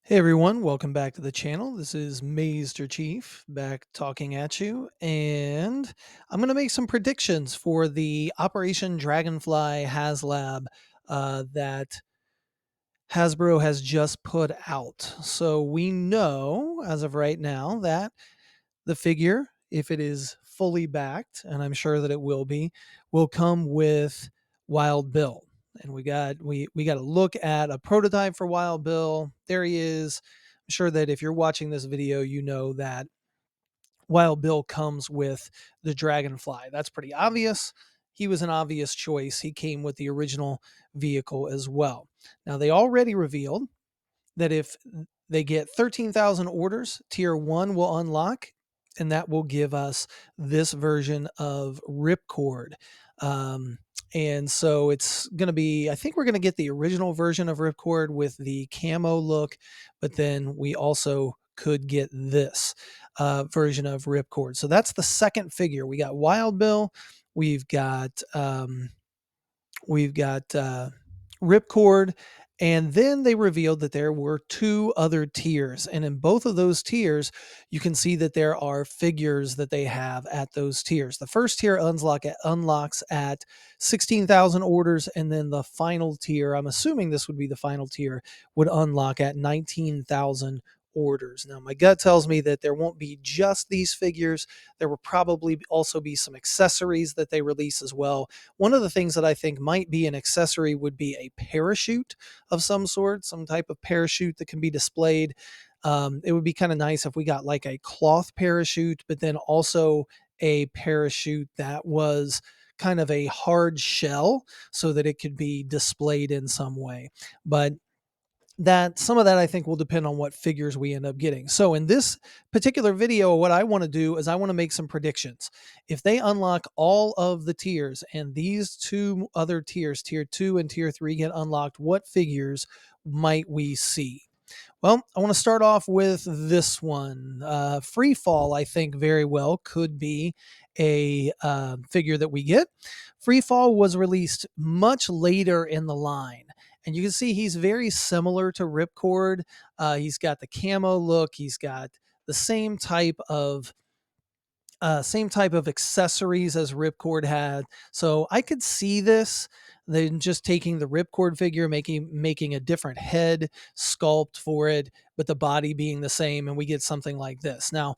Hey everyone, welcome back to the channel. This is Maester Chief back talking at you, and I'm going to make some predictions for the Operation Dragonfly HasLab that Hasbro has just put out. So we know as of right now that the figure, if it is fully backed, and I'm sure that it will come with Wild Bill. And we got to look at a prototype for Wild Bill. There he is. I'm sure that if you're watching this video, you know that Wild Bill comes with the Dragonfly. That's pretty obvious. He was an obvious choice. He came with the original vehicle as well. Now they already revealed that if they get 13,000 orders, tier 1 will unlock, and that will give us this version of Ripcord. And so it's going to be, I think we're going to get the original version of Ripcord with the camo look, but then we also could get this version of Ripcord. So that's the second figure. We got Wild Bill, we've got Ripcord, and then they revealed that there were two other tiers. And in both of those tiers, you can see that there are figures that they have at those tiers. The first tier unlocks at 16,000 orders, and then the final tier, I'm assuming this would be the final tier, would unlock at 19,000 orders. Now, my gut tells me that there won't be just these figures. There will probably also be some accessories that they release as well. One of the things that I think might be an accessory would be a parachute of some sort, some type of parachute that can be displayed. It would be kind of nice if we got like a cloth parachute, but then also a parachute that was kind of a hard shell so that it could be displayed in some way. But that some of that I think will depend on what figures we end up getting. So in this particular video, what I want to do is I want to make some predictions. If they unlock all of the tiers and these two other tiers, tier 2 and tier 3, get unlocked, what figures might we see? Well, I want to start off with this one. Free Fall, I think very well could be a figure that we get. Free Fall was released much later in the line. And you can see he's very similar to Ripcord. He's got the camo look. He's got the same type of accessories as Ripcord had. So I could see this, then just taking the Ripcord figure, making a different head sculpt for it, but the body being the same, and we get something like this. Now,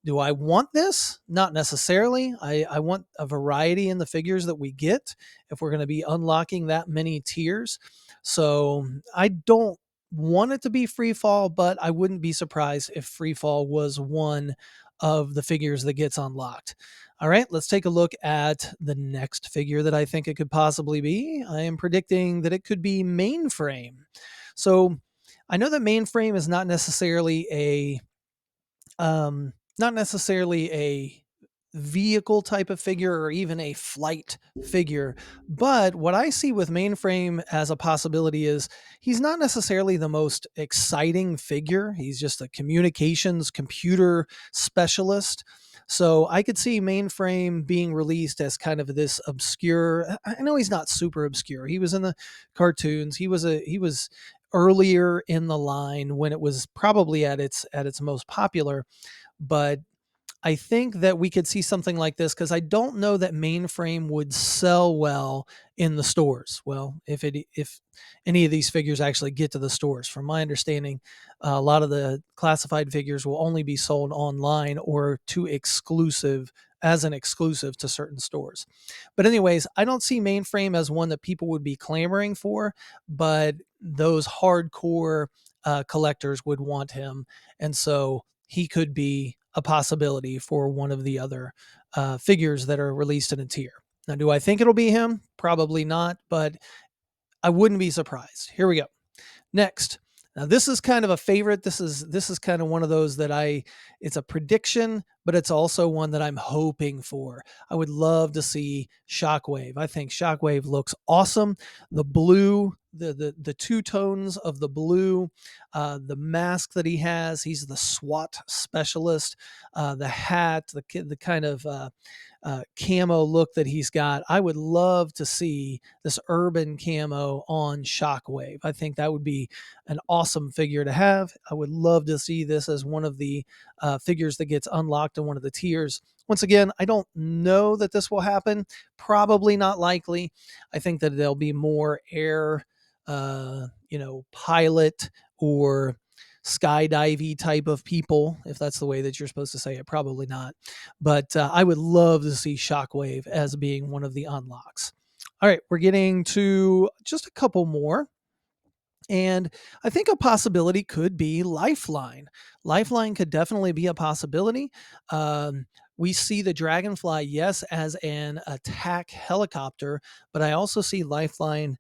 do I want this? Not necessarily. I want a variety in the figures that we get if we're going to be unlocking that many tiers. So I don't want it to be free fall, but I wouldn't be surprised if free fall was one of the figures that gets unlocked. All right, let's take a look at the next figure that I think it could possibly be. I am predicting that it could be Mainframe. So I know that Mainframe is not necessarily a vehicle type of figure or even a flight figure. But what I see with Mainframe as a possibility is he's not necessarily the most exciting figure. He's just a communications computer specialist. So I could see Mainframe being released as kind of this obscure. I know he's not super obscure. He was in the cartoons. He was earlier in the line when it was probably at its most popular, but I think that we could see something like this because I don't know that Mainframe would sell well in the stores. Well, if any of these figures actually get to the stores, from my understanding, a lot of the classified figures will only be sold online or as an exclusive to certain stores. But anyways, I don't see Mainframe as one that people would be clamoring for, but those hardcore collectors would want him, and so he could be a possibility for one of the other figures that are released in a tier. Now, do I think it'll be him? Probably not, but I wouldn't be surprised. Here we go. Next. Now, this is kind of a favorite. This is kind of one of those that it's a prediction, but it's also one that I'm hoping for. I would love to see Shockwave. I think Shockwave looks awesome. The blue, the two tones of the blue, the mask that he has, he's the SWAT specialist, the hat, the kind of camo look that he's got. I would love to see this urban camo on Shockwave. I think that would be an awesome figure to have. I would love to see this as one of the figures that gets unlocked in one of the tiers. Once again, I don't know that this will happen. Probably not likely. I think that there'll be more air, pilot or skydivey type of people, if that's the way that you're supposed to say it. Probably not. But I would love to see Shockwave as being one of the unlocks. All right, we're getting to just a couple more. And I think a possibility could be Lifeline. Lifeline could definitely be a possibility. We see the Dragonfly, yes, as an attack helicopter, but I also see Lifeline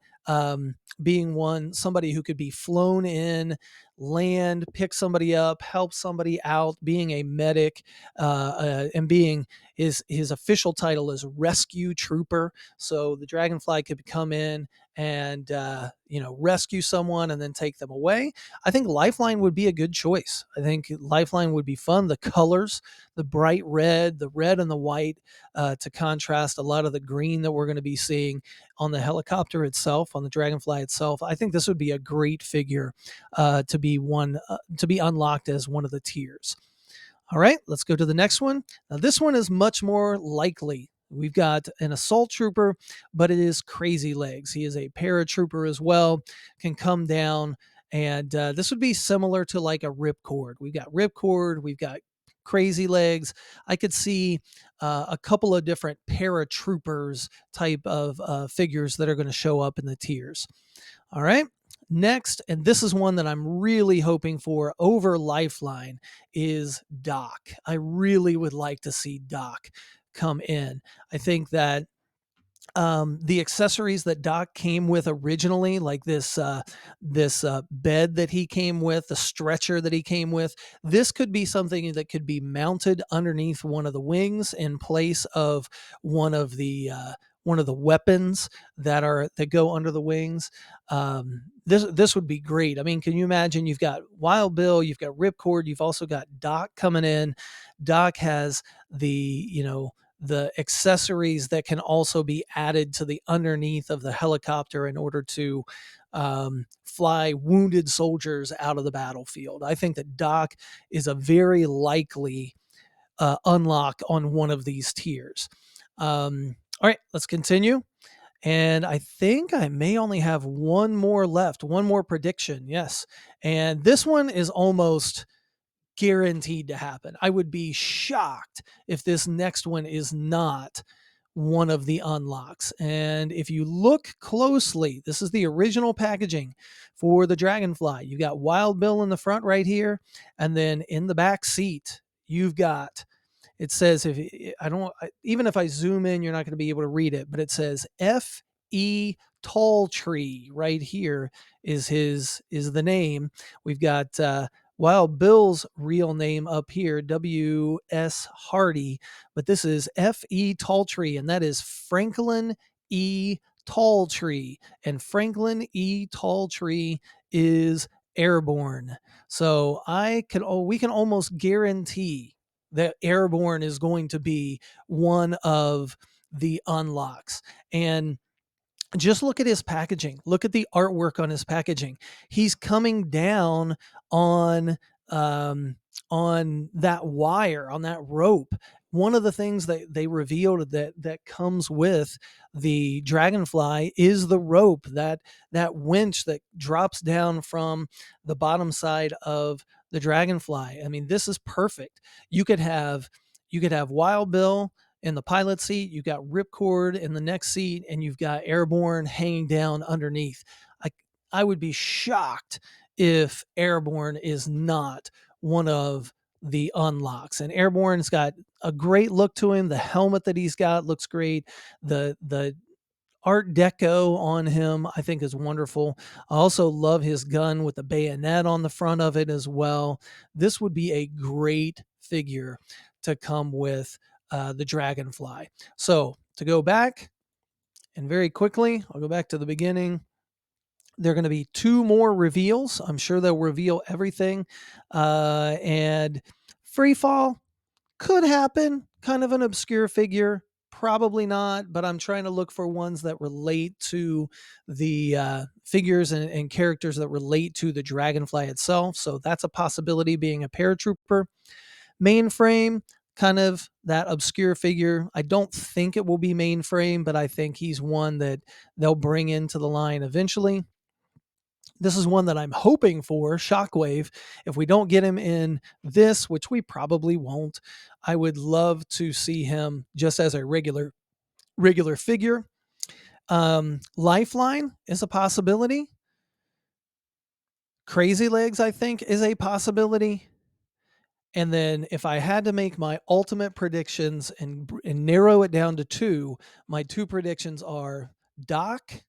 being somebody who could be flown in, land, pick somebody up, help somebody out, being a medic, and being his official title is Rescue Trooper. So the Dragonfly could come in and rescue someone and then take them away. I think Lifeline would be a good choice. I think Lifeline would be fun. The colors, the bright red, the red and the white, to contrast a lot of the green that we're going to be seeing on the helicopter itself, on the Dragonfly itself. I think this would be a great figure to be unlocked as one of the tiers. All right, let's go to the next one. Now, this one is much more likely. We've got an assault trooper, but it is Crazy Legs. He is a paratrooper as well, can come down, and this would be similar to like a Ripcord. We've got Ripcord, we've got Crazy Legs. I could see a couple of different paratroopers type of figures that are going to show up in the tiers. All right. Next, and this is one that I'm really hoping for over Lifeline, is Doc. I really would like to see Doc come in. I think that the accessories that Doc came with originally, like this bed that he came with, the stretcher that he came with, this could be something that could be mounted underneath one of the wings in place of one of the weapons that go under the wings. This would be great. I mean, can you imagine? You've got Wild Bill, you've got Ripcord, you've also got Doc coming in. Doc has the accessories that can also be added to the underneath of the helicopter in order to fly wounded soldiers out of the battlefield. I think that Doc is a very likely unlock on one of these tiers. All right, let's continue. And I think I may only have one more left, one more prediction. Yes. And this one is almost guaranteed to happen. I would be shocked if this next one is not one of the unlocks. And if you look closely, this is the original packaging for the Dragonfly. You got Wild Bill in the front right here, and then in the back seat, you've got, it says, even if I zoom in, you're not going to be able to read it, but it says F.E. Tall Tree right here is the name. We've got Wild Bill's real name up here, W.S. Hardy, but this is F.E. Talltree, and that is Franklin E. Talltree. And Franklin E. Talltree is airborne. So we can almost guarantee that airborne is going to be one of the unlocks. And just look at his packaging. Look at the artwork on his packaging. He's coming down on that wire, on that rope. One of the things that they revealed that comes with the Dragonfly is the rope, that winch that drops down from the bottom side of the Dragonfly. I mean, this is perfect. You could have Wild Bill in the pilot seat, you've got Ripcord in the next seat, and you've got Airborne hanging down underneath. I would be shocked if Airborne is not one of the unlocks. And Airborne's got a great look to him. The helmet that he's got looks great. The Art Deco on him, I think, is wonderful. I also love his gun with the bayonet on the front of it as well. This would be a great figure to come with the Dragonfly. So to go back and very quickly, I'll go back to the beginning. There are going to be two more reveals. I'm sure they'll reveal everything. And free fall could happen, kind of an obscure figure. Probably not, but I'm trying to look for ones that relate to the figures and characters that relate to the Dragonfly itself. So that's a possibility, being a paratrooper. Mainframe, kind of that obscure figure. I don't think it will be Mainframe, but I think he's one that they'll bring into the line eventually. This is one that I'm hoping for, Shockwave. If we don't get him in this, which we probably won't, I would love to see him just as a regular figure. Lifeline is a possibility. Crazy Legs, I think, is a possibility. And then if I had to make my ultimate predictions and narrow it down to two, my two predictions are Doc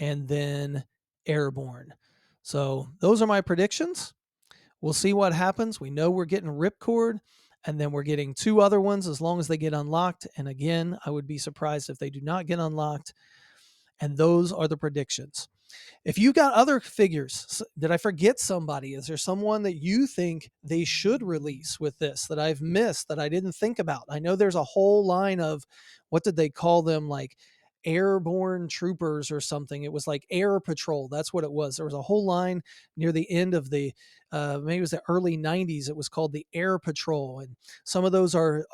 and then Airborne. So those are my predictions. We'll see what happens. We know we're getting Ripcord, and then we're getting two other ones as long as they get unlocked. And again, I would be surprised if they do not get unlocked. And those are the predictions. If you got other figures, did I forget somebody? Is there someone that you think they should release with this that I've missed that I didn't think about? I know there's a whole line of, what did they call them? Like airborne troopers or something. It was like air patrol. That's what it was. There was a whole line near the end of the, maybe it was the early 90s. It was called the Air Patrol. And some of those are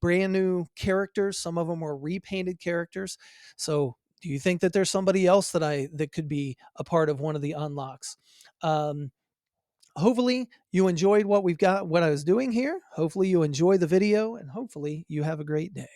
brand new characters. Some of them are repainted characters. So do you think that there's somebody else that could be a part of one of the unlocks? Um, Hopefully you enjoyed what I was doing here. Hopefully you enjoy the video, and hopefully you have a great day.